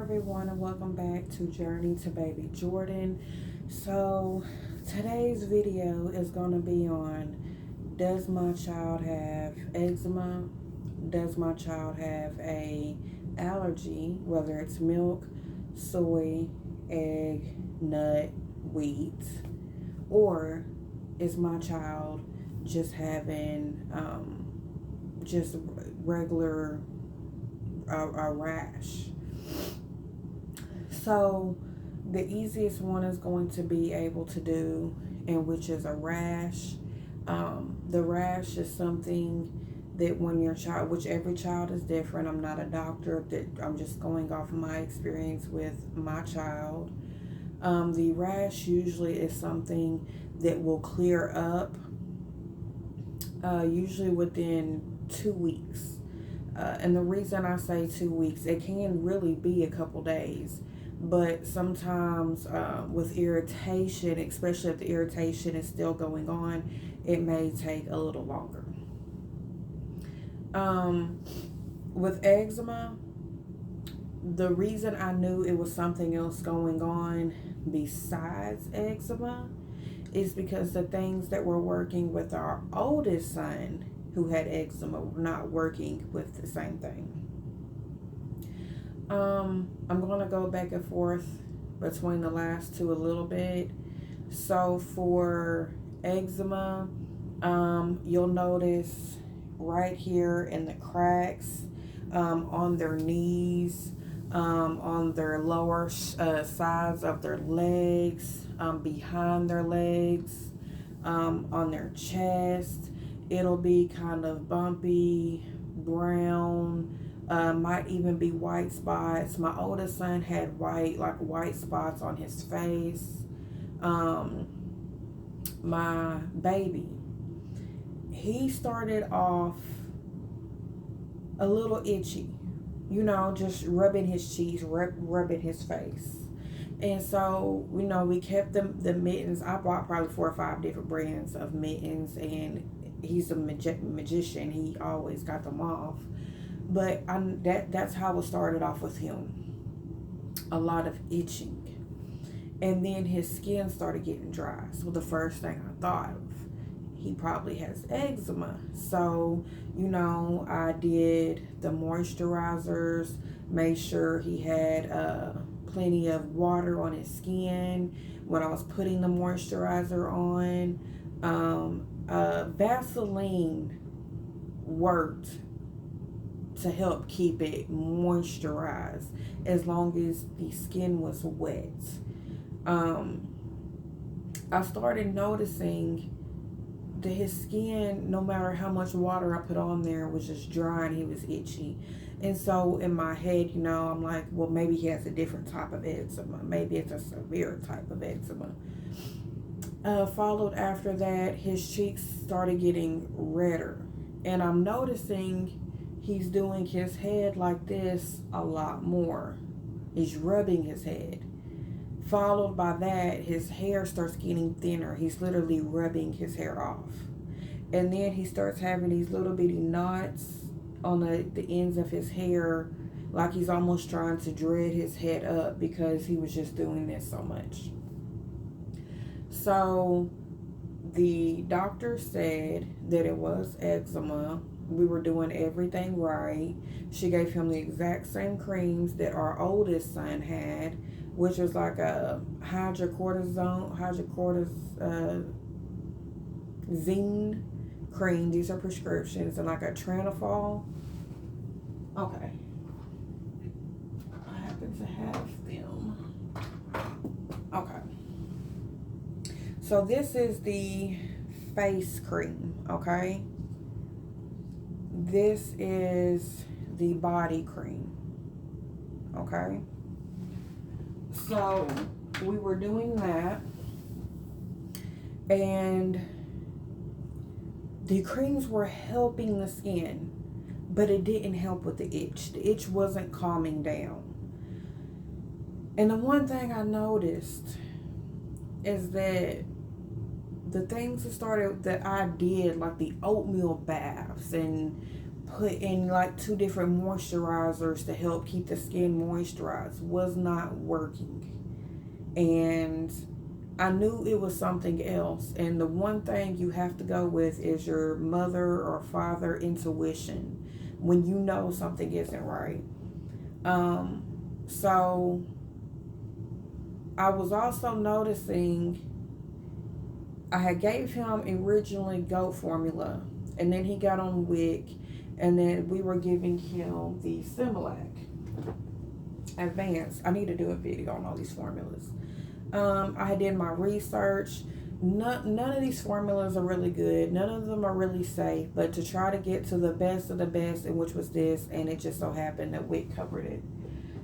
everyone, and welcome back to Journey to Baby Jordan. So today's video is going to be on, does my child have eczema? Does my child have a allergy, whether it's milk, soy, egg, nut, wheat, or is my child just having just regular a rash? So the easiest one is going to be able to do, and which is a rash. The rash is something that when your child, which every child is different. I'm not a doctor, that I'm just going off my experience with my child. The rash usually is something that will clear up usually within 2 weeks. And the reason I say 2 weeks, it can really be a couple days. But sometimes with irritation, especially if the irritation is still going on, it may take a little longer. With eczema, the reason I knew it was something else going on besides eczema is because the things that were working with our oldest son who had eczema were not working with the same thing. I'm going to go back and forth between the last two a little bit. So for eczema, you'll notice right here in the cracks, on their knees, on their lower sides of their legs, behind their legs, on their chest. It'll be kind of bumpy, brown, might even be white spots. My oldest son had white spots on his face. My baby, he started off a little itchy, just rubbing his cheeks, rubbing his face. And so, we kept the mittens. I bought probably 4 or 5 different brands of mittens, and he's a magician. He always got them off. But that's how it started off with him. A lot of itching. And then his skin started getting dry. So the first thing I thought of, he probably has eczema. So, I did the moisturizers, made sure he had plenty of water on his skin when I was putting the moisturizer on. Vaseline worked to help keep it moisturized as long as the skin was wet. I started noticing that his skin, no matter how much water I put on there, was just dry and he was itchy. And so in my head, I'm like, well, maybe he has a different type of eczema. Maybe it's a severe type of eczema. Followed after that, his cheeks started getting redder. And I'm noticing he's doing his head like this a lot more. He's rubbing his head. Followed by that, his hair starts getting thinner. He's literally rubbing his hair off. And then he starts having these little bitty knots on the ends of his hair, like he's almost trying to dread his head up because he was just doing this so much. So the doctor said that it was eczema. We were doing everything right. She gave him the exact same creams that our oldest son had, which was like a hydrocortisone cream. These are prescriptions, and like a Tranafol. Okay. I happen to have them. Okay. So this is the face cream, okay? This is the body cream, okay? So we were doing that, and the creams were helping the skin, but it didn't help with the itch. The itch wasn't calming down. And the one thing I noticed is that the things that I did, like the oatmeal baths and put in like 2 different moisturizers to help keep the skin moisturized. Was not working. And I knew it was something else. And the one thing you have to go with is your mother or father intuition when you know something isn't right. So I was also noticing I had gave him originally goat formula, and then he got on WIC, and then we were giving him the Similac Advanced. I need to do a video on all these formulas. I did my research. None of these formulas are really good. None of them are really safe. But to try to get to the best of the best, and which was this, and it just so happened that WIC covered it.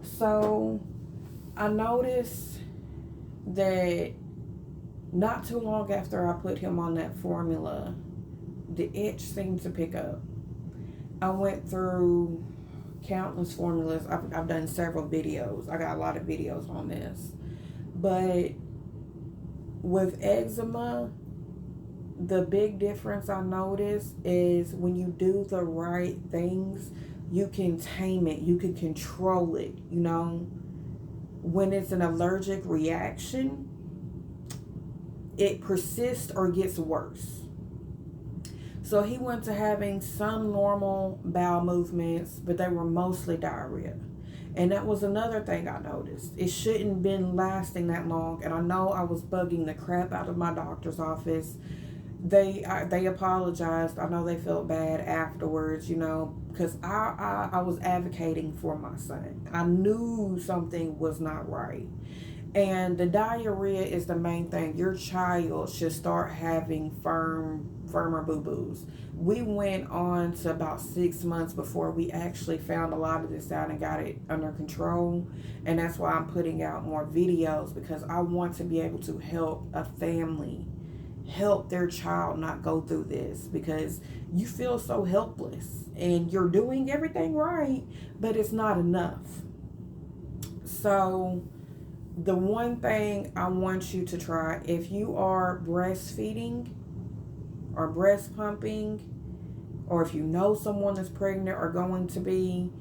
So I noticed that not too long after I put him on that formula, the itch seemed to pick up. I went through countless formulas. I've done several videos. I got a lot of videos on this. But with eczema, the big difference I noticed is when you do the right things, you can tame it. You can control it, you know. When it's an allergic reaction, it persists or gets worse. So he went to having some normal bowel movements, but they were mostly diarrhea. And that was another thing I noticed. It shouldn't have been lasting that long. And I know I was bugging the crap out of my doctor's office. They apologized. I know they felt bad afterwards, you know, because I was advocating for my son. I knew something was not right. And the diarrhea is the main thing. Your child should start having firmer boo-boos. We went on to about 6 months before we actually found a lot of this out and got it under control. And that's why I'm putting out more videos, because I want to be able to help a family help their child not go through this, because you feel so helpless and you're doing everything right, but it's not enough. So the one thing I want you to try, if you are breastfeeding or breast pumping, or if you know someone that's pregnant or going to be,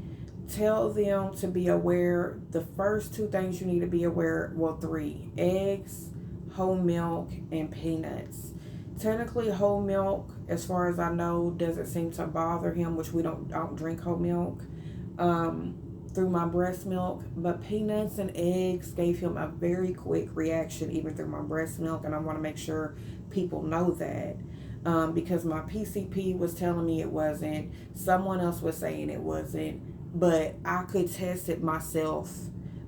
tell them to be aware. The first 2 things you need to be aware, well, 3: eggs, whole milk, and peanuts. Technically, whole milk, as far as I know, doesn't seem to bother him, which I don't drink whole milk through my breast milk. But peanuts and eggs gave him a very quick reaction, even through my breast milk, and I want to make sure people know that. Because my PCP was telling me it wasn't, someone else was saying it wasn't, but I could test it myself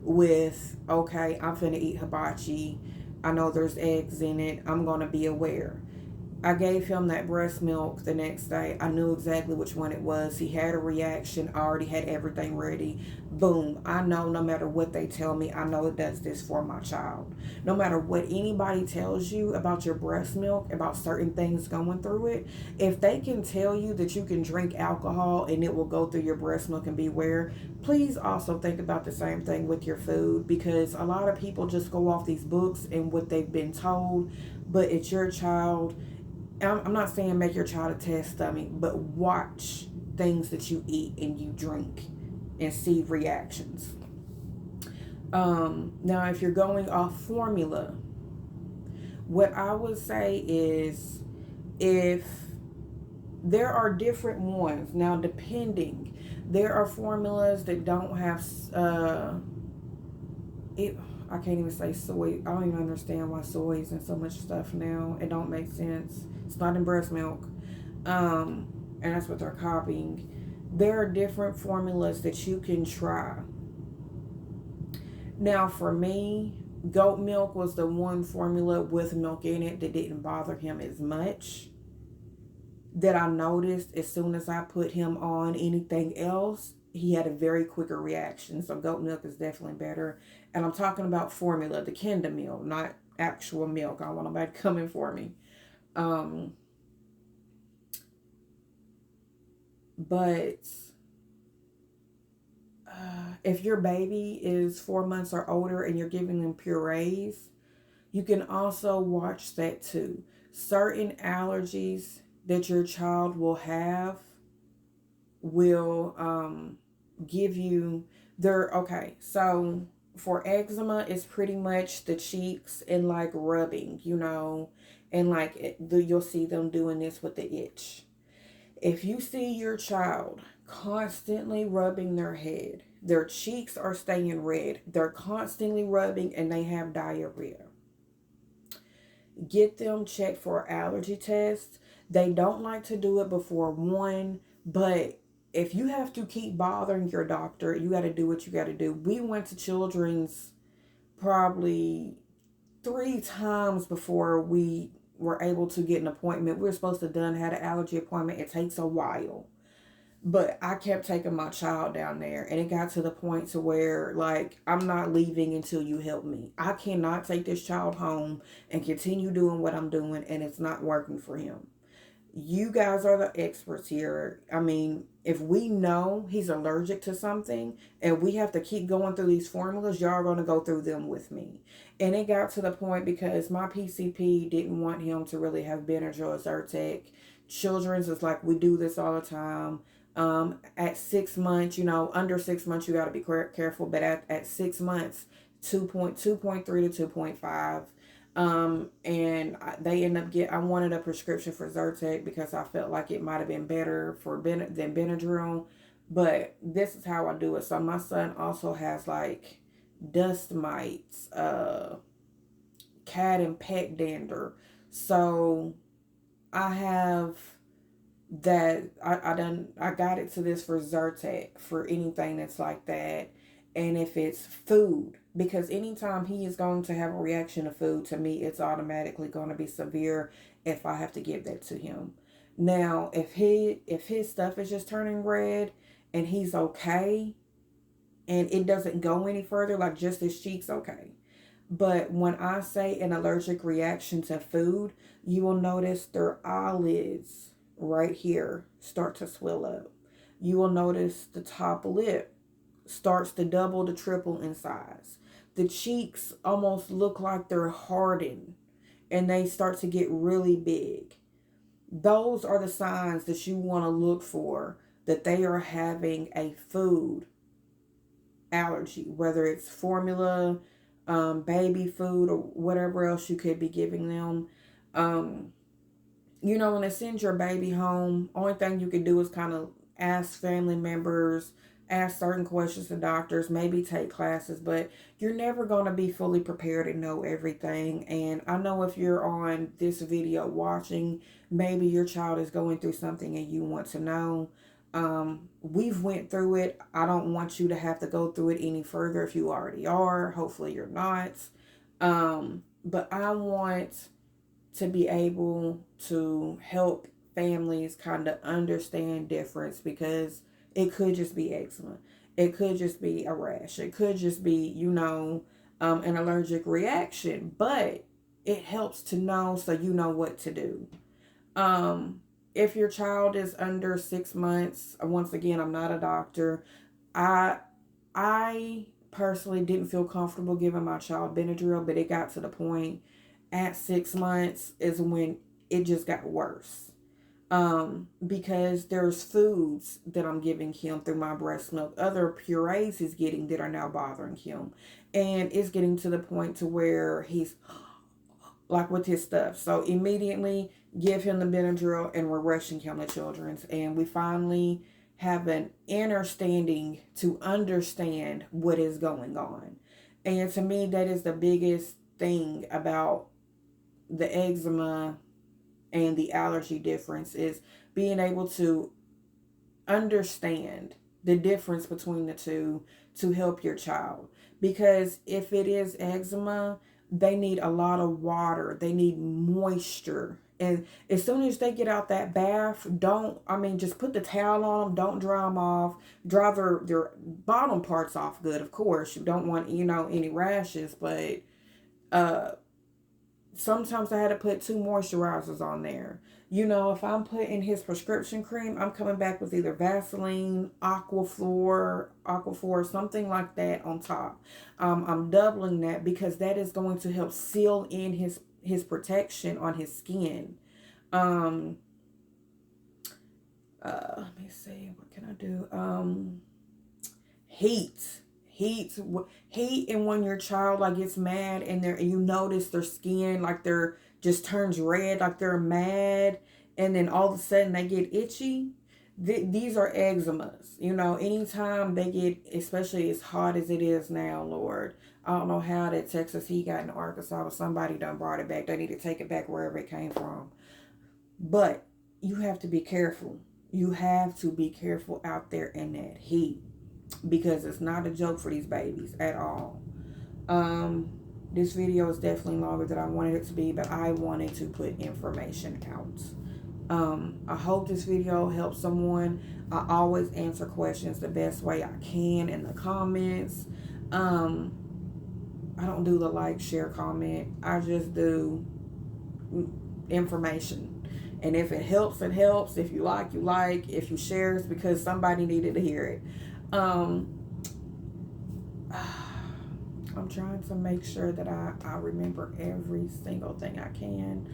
with, okay, I'm finna eat hibachi, I know there's eggs in it, I'm gonna be aware. I gave him that breast milk the next day. I knew exactly which one it was. He had a reaction. I already had everything ready. Boom. I know no matter what they tell me, I know it does this for my child. No matter what anybody tells you about your breast milk, about certain things going through it, if they can tell you that you can drink alcohol and it will go through your breast milk and beware, please also think about the same thing with your food, because a lot of people just go off these books and what they've been told, but it's your child. I'm not saying make your child a test dummy, but watch things that you eat and you drink and see reactions. Now, if you're going off formula, what I would say is, if there are different ones, now depending, there are formulas that don't have, I can't even say soy. I don't even understand why soy is in so much stuff now. It don't make sense. It's not in breast milk. And that's what they're copying. There are different formulas that you can try. Now, for me, goat milk was the one formula with milk in it that didn't bother him as much. That I noticed as soon as I put him on anything else, he had a very quicker reaction. So goat milk is definitely better. And I'm talking about formula, the Kinder meal, not actual milk. I don't want nobody coming for me. But if your baby is 4 months or older and you're giving them purees, you can also watch that too. Certain allergies that your child will have, will give you their, okay, so for eczema, it's pretty much the cheeks and like rubbing, and like you'll see them doing this with the itch. If you see your child constantly rubbing their head, their cheeks are staying red, they're constantly rubbing, and they have diarrhea, get them checked for allergy tests. They don't like to do it before one, but if you have to keep bothering your doctor, you got to do what you got to do. We went to Children's probably 3 times before we were able to get an appointment. We were supposed to have done had an allergy appointment. It takes a while. But I kept taking my child down there, and it got to the point to where, like, I'm not leaving until you help me. I cannot take this child home and continue doing what I'm doing, and it's not working for him. You guys are the experts here. I mean, if we know he's allergic to something and we have to keep going through these formulas, y'all are going to go through them with me. And it got to the point because my PCP didn't want him to really have Benadryl or Zyrtec. Children's is like, we do this all the time. At 6 months, under 6 months, you got to be careful. But at 6 months, 2.3 to 2.5. And they end up I wanted a prescription for Zyrtec because I felt like it might have been better than Benadryl. But this is how I do it. So my son also has like dust mites, cat and pet dander. So I have that. I got it to this for Zyrtec for anything that's like that. And if it's food, because anytime he is going to have a reaction to food, to me, it's automatically going to be severe if I have to give that to him. Now, if his stuff is just turning red and he's okay and it doesn't go any further, like just his cheeks, okay. But when I say an allergic reaction to food, you will notice their eyelids right here start to swell up. You will notice the top lip starts to double to triple in size. The cheeks almost look like they're hardened and they start to get really big. Those are the signs that you want to look for that they are having a food allergy, whether it's formula, baby food, or whatever else you could be giving them. When they send your baby home, only thing you can do is kind of ask family members, ask certain questions to doctors, maybe take classes, but you're never going to be fully prepared and know everything. And I know if you're on this video watching, maybe your child is going through something and you want to know. We've went through it. I don't want you to have to go through it any further if you already are. Hopefully you're not. But I want to be able to help families kind of understand difference, because it could just be eczema. It could just be a rash. It could just be, an allergic reaction. But it helps to know so you know what to do. If your child is under 6 months, once again, I'm not a doctor. I personally didn't feel comfortable giving my child Benadryl, but it got to the point at 6 months is when it just got worse. Because there's foods that I'm giving him through my breast milk, other purees he's getting that are now bothering him, and it's getting to the point to where he's like with his stuff. So immediately give him the Benadryl, and we're rushing him to Children's, and we finally have an understanding to understand what is going on. And to me, that is the biggest thing about the eczema and the allergy difference, is being able to understand the difference between the two to help your child. Because if it is eczema, they need a lot of water. They need moisture. And as soon as they get out that bath, just put the towel on them. Don't dry them off. Dry their bottom parts off good, of course. You don't want, any rashes. But sometimes I had to put 2 moisturizers on there. If I'm putting his prescription cream, I'm coming back with either Vaseline, Aquaphor, something like that on top. I'm doubling that because that is going to help seal in his protection on his skin. Let me see, what can I do? Heat. Heat. Heat, and when your child like gets mad and you notice their skin like they're just turns red, like they're mad, and then all of a sudden they get itchy. These are eczemas. You know, anytime they get, especially as hot as it is now, Lord. I don't know how that Texas heat got in Arkansas, but somebody done brought it back. They need to take it back wherever it came from. But you have to be careful. You have to be careful out there in that heat, because it's not a joke for these babies at all. This video is definitely longer than I wanted it to be, but I wanted to put information out. I hope this video helps someone. I always answer questions the best way I can in the comments. I don't do the like, share, comment. I just do information. And if it helps, it helps. If you like, you like. If you share, it's because somebody needed to hear it. I'm trying to make sure that I remember every single thing I can.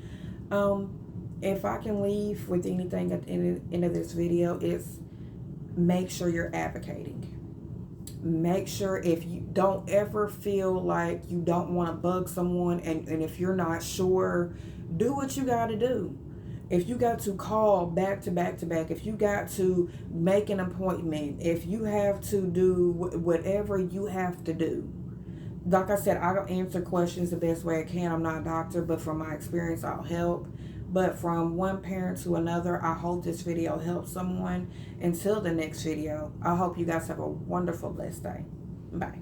If I can leave with anything at the end of this video, it's make sure you're advocating. Make sure, if you don't ever feel like you don't want to bug someone, and if you're not sure, do what you got to do. If you got to call back to back to back, if you got to make an appointment, if you have to do whatever you have to do. Like I said, I'll answer questions the best way I can. I'm not a doctor, but from my experience, I'll help. But from one parent to another, I hope this video helps someone. Until the next video, I hope you guys have a wonderful, blessed day. Bye.